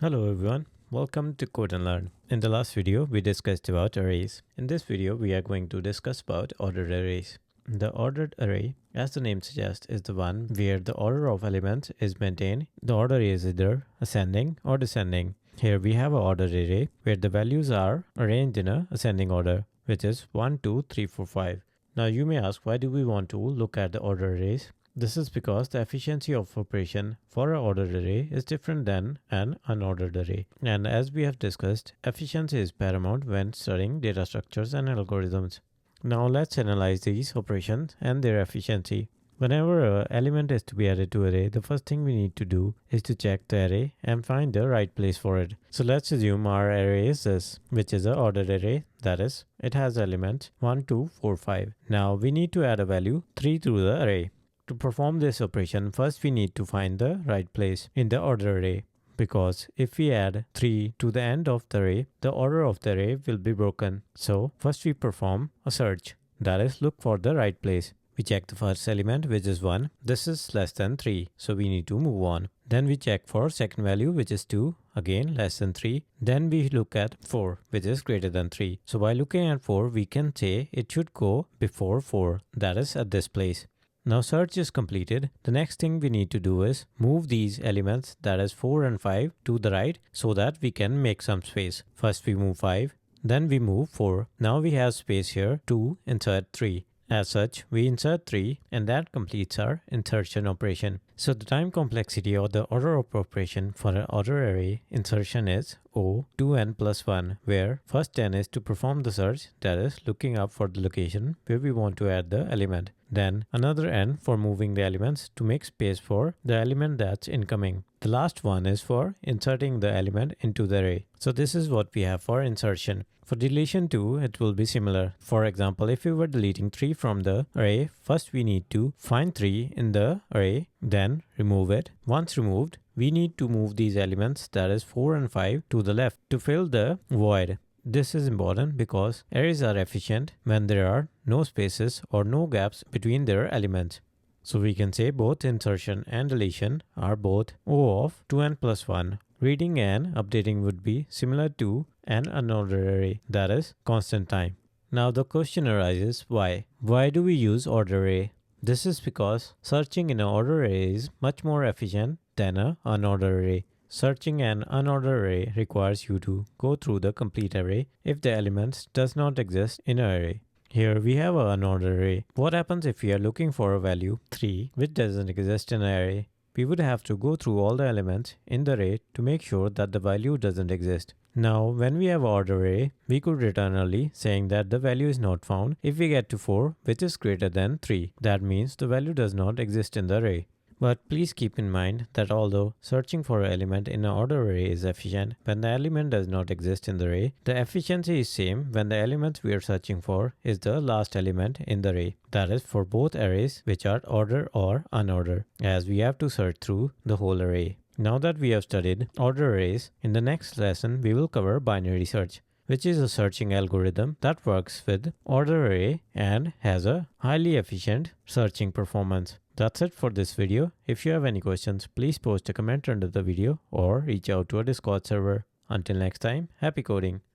Hello everyone, welcome to Code and Learn. In the last video, we discussed about arrays. In this video, we are going to discuss about ordered arrays. The ordered array, as the name suggests, is the one where the order of elements is maintained. The order is either ascending or descending. Here we have an ordered array where the values are arranged in a ascending order, which is 1, 2, 3, 4, 5. Now you may ask, why do we want to look at the ordered arrays? This is because the efficiency of operation for an ordered array is different than an unordered array. And as we have discussed, efficiency is paramount when studying data structures and algorithms. Now let's analyze these operations and their efficiency. Whenever an element is to be added to array, the first thing we need to do is to check the array and find the right place for it. So let's assume our array is this, which is an ordered array. That is, it has elements 1, 2, 4, 5. Now we need to add a value 3 to the array. To perform this operation, first we need to find the right place in the order array, because if we add 3 to the end of the array, the order of the array will be broken. So first we perform a search, that is, look for the right place. We check the first element, which is 1. This is less than 3, so we need to move on. Then we check for second value, which is 2, again less than 3. Then we look at 4, which is greater than 3. So by looking at 4, we can say it should go before 4, that is at this place. Now search is completed. The next thing we need to do is move these elements, that is 4 and 5, to the right so that we can make some space. First we move 5, then we move 4. Now we have space here to insert 3. As such, we insert 3 and that completes our insertion operation. So the time complexity or the order of operation for an order array insertion is O2n plus 1, where first n is to perform the search, that is looking up for the location where we want to add the element. Then another n for moving the elements to make space for the element that's incoming. The last one is for inserting the element into the array. So this is what we have for insertion. For deletion too, it will be similar. For example, if we were deleting 3 from the array, first we need to find 3 in the array, then remove it. Once removed, we need to move these elements, that is 4 and 5, to the left to fill the void. This is important because arrays are efficient when there are no spaces or no gaps between their elements. So we can say both insertion and deletion are both O of 2n plus 1. Reading and updating would be similar to an unordered array, that is constant time. Now the question arises, why? Why do we use order array? This is because searching in an order array is much more efficient than an unordered array. Searching an unordered array requires you to go through the complete array if the elements does not exist in an array. Here we have an unordered array. What happens if we are looking for a value 3 which doesn't exist in an array? We would have to go through all the elements in the array to make sure that the value doesn't exist. Now when we have an ordered array, we could return early saying that the value is not found if we get to 4 which is greater than 3. That means the value does not exist in the array. But please keep in mind that although searching for an element in an ordered array is efficient, when the element does not exist in the array, the efficiency is same when the element we are searching for is the last element in the array. That is for both arrays which are ordered or unordered, as we have to search through the whole array. Now that we have studied ordered arrays, in the next lesson we will cover binary search, which is a searching algorithm that works with ordered array and has a highly efficient searching performance. That's it for this video. If you have any questions, please post a comment under the video or reach out to our Discord server. Until next time, happy coding!